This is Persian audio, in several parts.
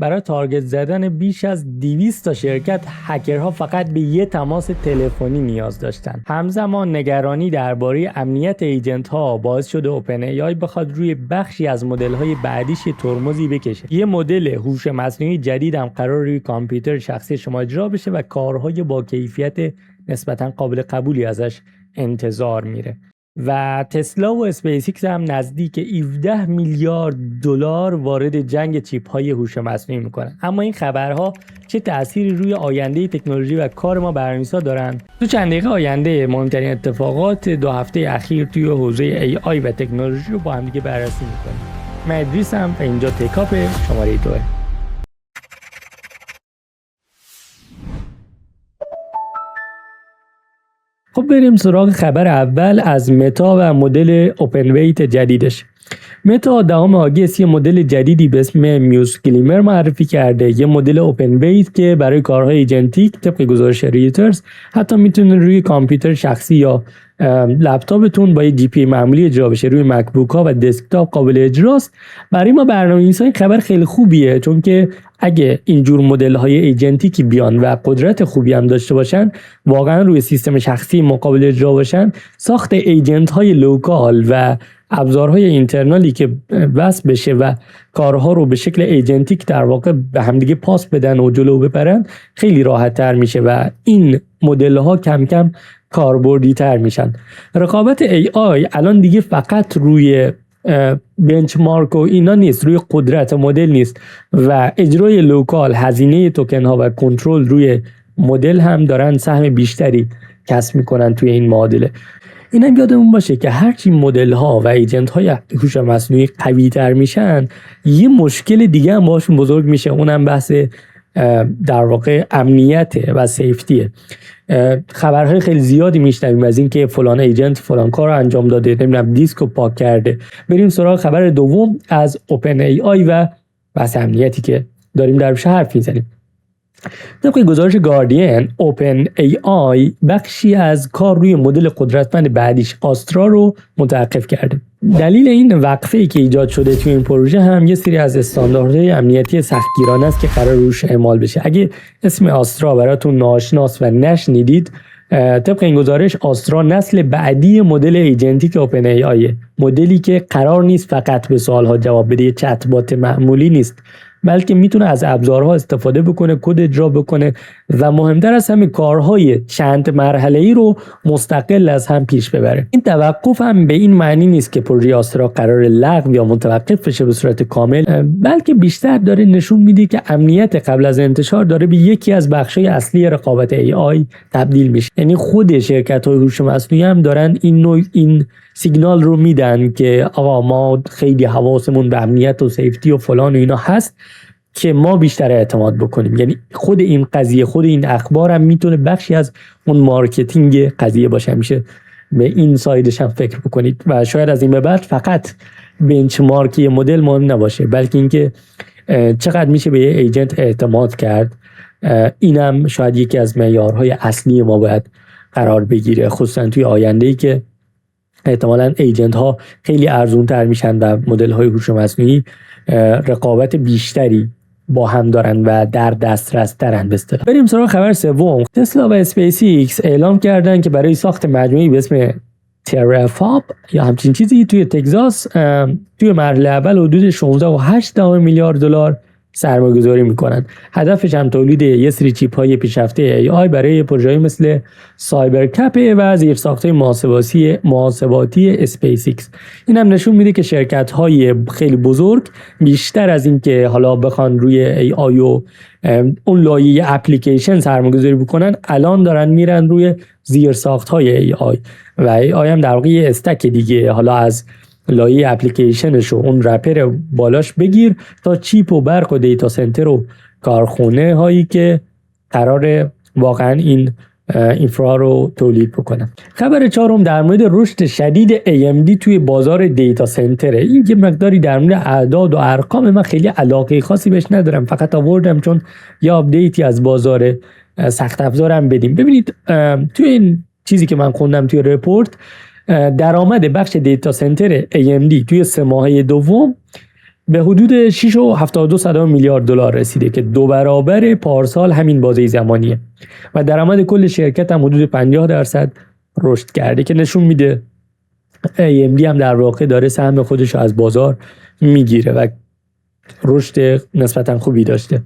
برای تارگت زدن بیش از 200 تا شرکت، هکرها فقط به یه تماس تلفنی نیاز داشتن. همزمان نگرانی درباره امنیت ایجنت ها باعث شده اوپن ای آی بخواد روی بخشی از مدل های بعدیش ترمزی بکشه. یه مدل هوش مصنوعی جدید هم قرار روی کامپیوتر شخصی شما اجرا بشه و کارهای با کیفیت نسبتا قابل قبولی ازش انتظار میره. و تسلا و اسپیس ایکس هم نزدیک 17 میلیارد دلار وارد جنگ چیپ های هوش مصنوعی میکنن. اما این خبرها چه تأثیری روی آینده تکنولوژی و کار ما برنامه‌نویسا دارن؟ تو چند دقیقه آینده مهمترین اتفاقات 2 هفته اخیر توی حوزه ای آی و تکنولوژی رو با هم دیگه بررسی میکنیم. من ادریسم و اینجا تکاپ شماره 2. خب بریم سراغ خبر اول از متا و مدل اوپن ویت جدیدش. متا 10 آگوست یه مدل جدیدی به اسم میوز گلیمر معرفی کرده، یه مدل اوپن ویت که برای کارهای ایجنتیک طبق گزارش ریترز حتی میتونه روی کامپیوتر شخصی یا لپتاپتون با یه جی پی معمولی اجرا بشه، روی مکبوک ها و دسکتاپ قابل اجراست. برای ما برنامه‌نویسا این خبر خیلی خوبیه، چون که اگه اینجور مدل های ایجنتیکی بیان و قدرت خوبی هم داشته باشن، واقعا روی سیستم شخصی مقابل اجرا باشن، ساخت ایجنت های لوکال و ابزارهای اینترنالی که وصل بشه و کارها رو به شکل ایجنتیک در واقع به همدیگه پاس بدن و جلو ببرن خیلی راحت تر میشه و این مدل ها کم کم کاربردی تر میشن. رقابت ای آی الان دیگه فقط روی بنچمارک و اینا نیست، روی قدرت مدل نیست و اجرای لوکال، هزینه توکن ها و کنترل روی مدل هم دارن سهم بیشتری کسب میکنن توی این معادله. اینم یادمون باشه که هرچی مدل ها و ایجنت های هوش مصنوعی قوی تر میشن، یه مشکل دیگه هم باشون بزرگ میشه، اونم بحث در واقع امنیت و سیفتیه. خبرهای خیلی زیادی میشنویم از این که فلان ایجنت فلان کار رو انجام داده، نمیدونم دیسک رو پاک کرده. بریم سراغ خبر دوم از اوپن ای آی و بحث امنیتی که داریم درش حرف میزنیم. طبق گزارش گاردین، اوپن ای آی بخشی از کار روی مدل قدرتمند بعدیش آسترا رو متوقف کرده. دلیل این وقفه‌ای که ایجاد شده توی این پروژه هم یه سری از استانداردهای امنیتی سختگیرانه است که قرار روش اعمال بشه. اگه اسم آسترا براتون ناشناس و نشنیدید، طبق این گزارش آسترا نسل بعدی مدل ایجنتیک اوپن ای آی، مدلی که قرار نیست فقط به سوالها جواب بده، یه چت بات معمولی نیست، بلکه میتونه از ابزارها استفاده بکنه، کد اجرا بکنه و مهمتر از همه کارهای چند مرحله‌ای رو مستقل از هم پیش ببره. این توقف هم به این معنی نیست که پروژه آسترا قرار لغو یا متوقف بشه به صورت کامل، بلکه بیشتر داره نشون میده که امنیت قبل از انتشار داره به یکی از بخش‌های اصلی رقابت ای آی تبدیل میشه. یعنی خود شرکت‌های هوش مصنوعی هم دارن این سیگنال رو میدن که آقا ما خیلی حواسمون به امنیت و سیفتی و فلان و اینا هست که ما بیشتر اعتماد بکنیم. یعنی خود این قضیه، خود این اخبار هم میتونه بخشی از اون مارکتینگ قضیه باشه. میشه به این سایدش هم فکر بکنید و شاید از این به بعد فقط بنچمارک یه مدل مهم نباشه، بلکه اینکه چقدر میشه به یه ایجنت اعتماد کرد. اینم شاید یکی از معیارهای اصلی ما باید قرار بگیره، خصوصا توی آینده‌ای که احتمالاً ایجنت ها خیلی ارزون تر میشن و مدل های هوش مصنوعی رقابت بیشتری با هم دارن و در دسترس ترن. به اصطلاح بریم سراغ خبر سوم. تسلا و اسپیس ایکس اعلام کردن که برای ساخت مجموعه‌ای به اسم ترافاب یا همچین چیزی توی تگزاس توی مرحله اول حدود 16.8 میلیارد دلار سرمایه‌گذاری میکنن. هدفش هم تولید یه سری چیپ های پیشرفته ای آی برای پروژه‌ای مثل سایبر کپ و زیرساخت‌های محاسباتی اسپیس ایکس. این هم نشون میده که شرکت های خیلی بزرگ بیشتر از این که حالا بخوان روی ای آی و اون لایه اپلیکیشن سرمایه‌گذاری بکنن، الان دارن میرن روی زیرساخت‌های ای آی و ای آی هم در واقع یه استک دیگه، حالا از لایه اپلیکیشنش و اون رپر بالاش بگیر تا چیپ و برق و دیتا سنتر و کارخونه هایی که قرار واقعا این اینفرا رو تولید بکنن. خبر چهارم در مورد رشد شدید AMD توی بازار دیتا سنتره. این یه مقداری در مورد اعداد و ارقام من خیلی علاقه خاصی بهش ندارم، فقط آوردم چون یه آپدیتی از بازار سخت افزارم بدیم. ببینید توی این چیزی که من خوندم توی رپورت، درآمد بخش دیتا سنتر AMD توی 3 ماهه دوم به حدود 6.72 میلیارد دلار رسیده که 2 برابر پارسال همین بازه زمانیه و درآمد کل شرکت هم حدود 50% رشد کرده که نشون میده AMD هم در واقع داره سهم خودش رو از بازار میگیره و رشد نسبتا خوبی داشته.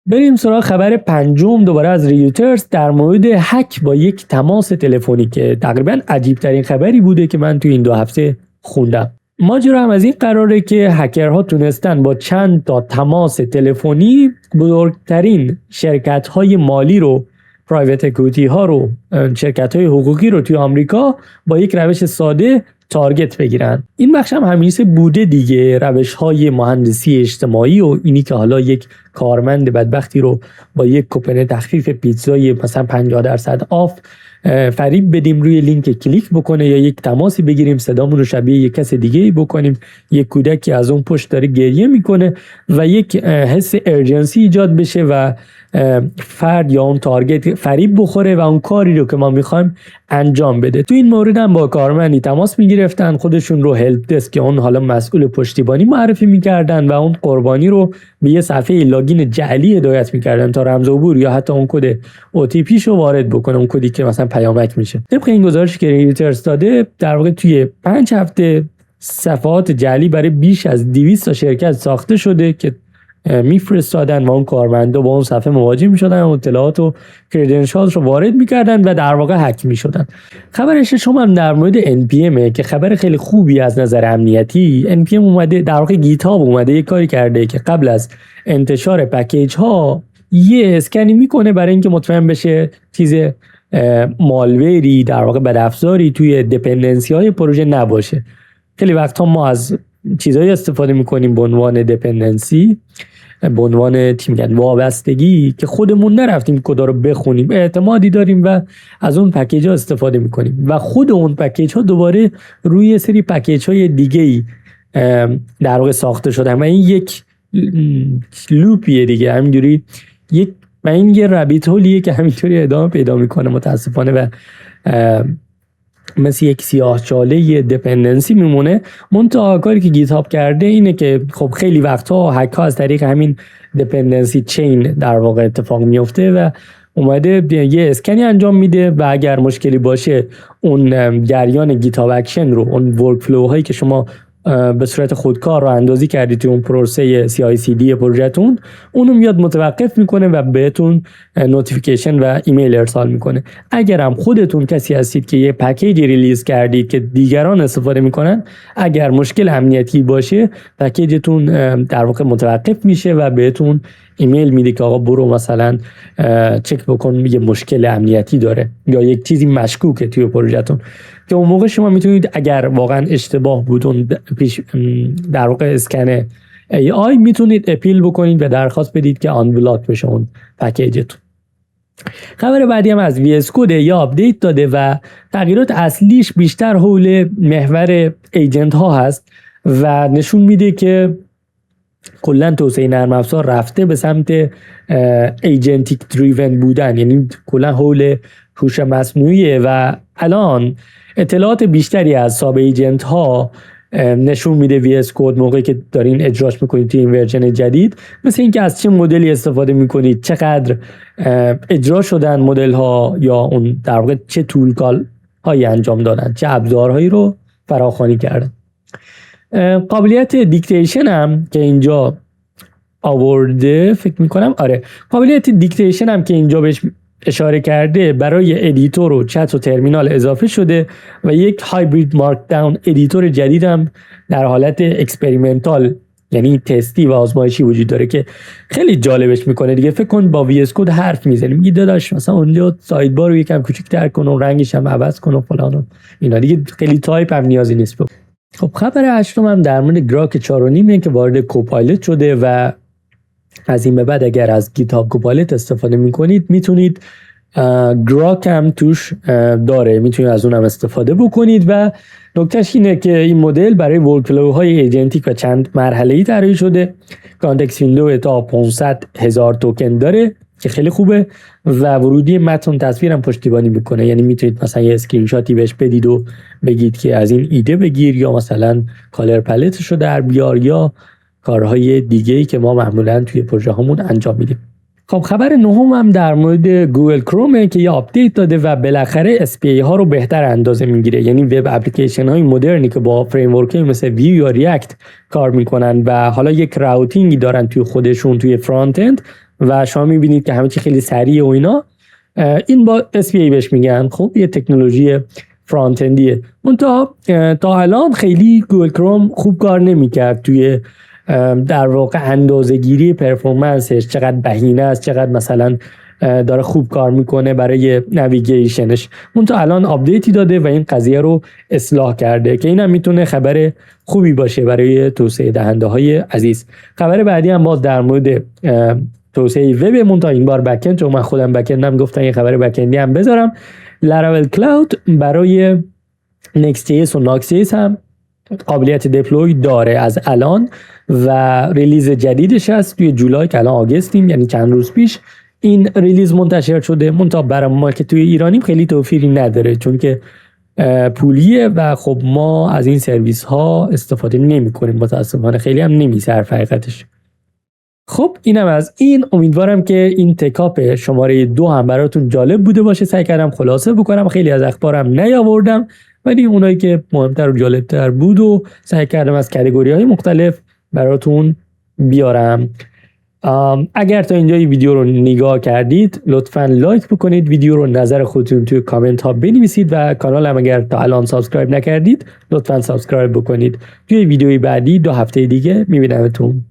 بریم سراغ خبر پنجم، دوباره از ریوترز در مورد هک با یک تماس تلفنی که تقریبا عجیب ترین خبری بوده که من تو این 2 هفته خوندم. ماجرا هم از این قراره که هکرها تونستن با چند تا تماس تلفنی بزرگترین شرکت‌های مالی رو، پرایوت اکویتی ها رو، شرکت‌های حقوقی رو توی آمریکا با یک روش ساده تارگت بگیرن. این بخش هم همیشه بوده دیگه، روش‌های مهندسی اجتماعی و اینی که حالا یک کارمند بدبختی رو با یک کوپن تخفیف پیتزای مثلا 50% آف فریب بدیم روی لینک کلیک بکنه یا یک تماسی بگیریم صدامون رو شبیه یک کس دیگه بکنیم، یک کودکی از اون پشت داره گریه میکنه و یک حس ارجنسی ایجاد بشه و فرد یا اون تارگت فریب بخوره و اون کاری رو که ما میخوایم انجام بده. تو این مورد هم با کارمندی تماس میگرفتن، خودشون رو هلپ دسک که اون حالا مسئول پشتیبانی معرفی میکردن و اون قربانی رو به یه صفحه لاگین جعلی هدایت میکردن تا رمز عبور یا حتی اون کد OTP شو وارد بکنه، اون کدی که مثلا پیامک میشه. طبق این گزارشی که ریوترز داده، در واقع توی 5 هفته صفحات جعلی برای بیش از 200 تا شرکت ساخته شده که میفرستادن و اون کارمندا با اون صفحه مواجه میشدن و اطلاعات و کردنشالز رو وارد میکردن و در واقع هک میشدن. خبر ششم هم در مورد NPM که خبر خیلی خوبی از نظر امنیتی. NPM اومده، در واقع گیت هاب اومده یک کاری کرده که قبل از انتشار پکیج ها یه اسکنی میکنه برای اینکه مطمئن بشه چیز مالوری، در واقع بدافزاری توی دیپندنسی های پروژه نباشه. خیلی وقتا ما از چیزایی استفاده میکنیم به عنوان دیپندنسی، به عنوان چی میگن، وابستگی، که خودمون نرفتیم کدا رو بخونیم، اعتمادی داریم و از اون پکیج ها استفاده میکنیم و خود اون پکیج ها دوباره روی سری پکیج های دیگه‌ای در واقع ساخته شدن و این یک لوپیه دیگه، همینجوری این یه رابیت هولیه که همینطوری ادامه پیدا میکنه متاسفانه و مثل یک سیاهچاله دیپندنسی میمونه. منتها کاری که گیت هاب کرده اینه که خب خیلی وقتها هک ها از طریق همین دیپندنسی چین در واقع اتفاق میفته و اومده یه اسکنی انجام میده و اگر مشکلی باشه اون جریان گیت هاب اکشن رو، اون ورک فلو هایی که شما به صورت خودکار رو اندازی کردید توی اون پروسه CI/CD پروژهتون، اونو میاد متوقف میکنه و بهتون نوتیفیکیشن و ایمیل ارسال میکنه. اگر هم خودتون کسی هستید که یه پکیج ریلیز کردید که دیگران استفاده میکنن، اگر مشکل امنیتی باشه پکیجتون در واقع متوقف میشه و بهتون ایمیل میده که آقا برو مثلا چک بکن یه مشکل امنیتی داره یا یک چیزی مشکوکه توی پروژهتون، که اون موقع شما میتونید اگر واقعا اشتباه بود اون در واقع اسکن AI میتونید اپیل بکنید و درخواست بدید که آن بلاک بشه اون پکیجتون. خبر بعدی هم از VS Code یا آپدیت داده و تغییرات اصلیش بیشتر حول محور ایجنت ها هست و نشون میده که کلا توسعه نرم افزار رفته به سمت ایجنتیک دریون بودن، یعنی کلا حول هوش مصنوعی و الان اطلاعات بیشتری از ساب ایجنت ها نشون میده VS Code موقعی که دارین اجراش میکنید توی این ورژن جدید، مثل اینکه از چه مدلی استفاده میکنید، چقدر اجرا شدن مدل ها یا اون در واقع چه تول کال هایی انجام دادن، چه ابزارهایی رو فراخوانی کردن. قابلیت دیکتیشن هم که اینجا آورده فکر میکنم، قابلیت دیکتیشن هم که اینجا بهش اشاره کرده برای ادیتور و چت و ترمینال اضافه شده و یک هایبرید مارکداون ادیتور جدید هم در حالت اکسپریمنتال یعنی تستی و آزمایشی وجود داره که خیلی جالبش میکنه دیگه. فکر کن با VS Code حرف میزنیم، میگی داداش مثلا اونجا ساید بار رو یکم کوچیک‌تر کن و رنگش هم عوض کن و فلان و اینا دیگه، خیلی تایپ هم نیازی نیست. خب خبر هشتم هم در مورد گراک 4.5 که وارد کوپایلوت شده و از این به بعد اگر از گیت هاب کوپایلوت استفاده میکنید میتونید گراک هم توش داره، میتونید از اون هم استفاده بکنید و نکتهش اینه که این مدل برای ورکفلوهای ایجنتیک و چند مرحله‌ای طراحی شده. کانتکست ویندو تا 500,000 توکن داره، که خیلی خوبه و ورودی متن تصویرم پشتیبانی میکنه. یعنی میتونید مثلا یه اسکرین شاتی بهش بدید و بگید که از این ایده بگیر، یا مثلا کالر پلتش رو در بیار، یا کارهای دیگه‌ای که ما معمولا توی پروژه هامون انجام میدیم. خب خبر نهم هم در مورد گوگل کرومه که یه آپدیت داده و بالاخره SPA ها رو بهتر اندازه میگیره. یعنی وب اپلیکیشن های مدرنی که با فریم ورک مثل ویو یا ریاکت کار میکنن و حالا یک راوتینگی دارن توی خودشون توی فرانت اند و شما میبینید که همه چی خیلی سریع و اینا، این با SPA بهش میگن. خب یه تکنولوژی فرانت اندیه. تا الان خیلی گوگل کروم خوب کار نمیکرد توی در واقع اندازه‌گیری پرفورمنسش، چقدر بهینه است، چقدر مثلا داره خوب کار میکنه برای نویگیشنش. تا الان آپدیتی داده و این قضیه رو اصلاح کرده که اینم میتونه خبر خوبی باشه برای توسعه دهنده های عزیز. خبر بعدی هم باز در مورد توسعه وب، این بار بک‌اند، چون من خودم بک‌اندم گفتم یه خبر بک‌اندی هم بذارم. لاراول کلاود برای Next.js و Nuxt.js هم قابلیت دپلوی داره از الان و ریلیز جدیدش هست توی جولای که الان آگستیم، یعنی چند روز پیش این ریلیز منتشر شده. برای ما که توی ایرانیم خیلی توفیری نداره چون که پولیه و خب ما از این سرویس ها استفاده نمی کنیم متاسفانه، خیلی هم نمیصرف حقیقتش. خب اینم از این. امیدوارم که این تکاپ شماره 2 هم براتون جالب بوده باشه. سعی کردم خلاصه بکنم، خیلی از اخبارم نیاوردم ولی اونایی که مهمتر و جالبتر بود و سعی کردم از کاتگوری‌های مختلف براتون بیارم. اگر تا اینجا ویدیو رو نگاه کردید لطفاً لایک بکنید، ویدیو رو نظر خودتون توی کامنت ها بنویسید و کانالم اگر تا الان سابسکرایب نکردید لطفاً سابسکرایب بکنید. توی ویدیوی بعدی 2 هفته دیگه میبینمتون.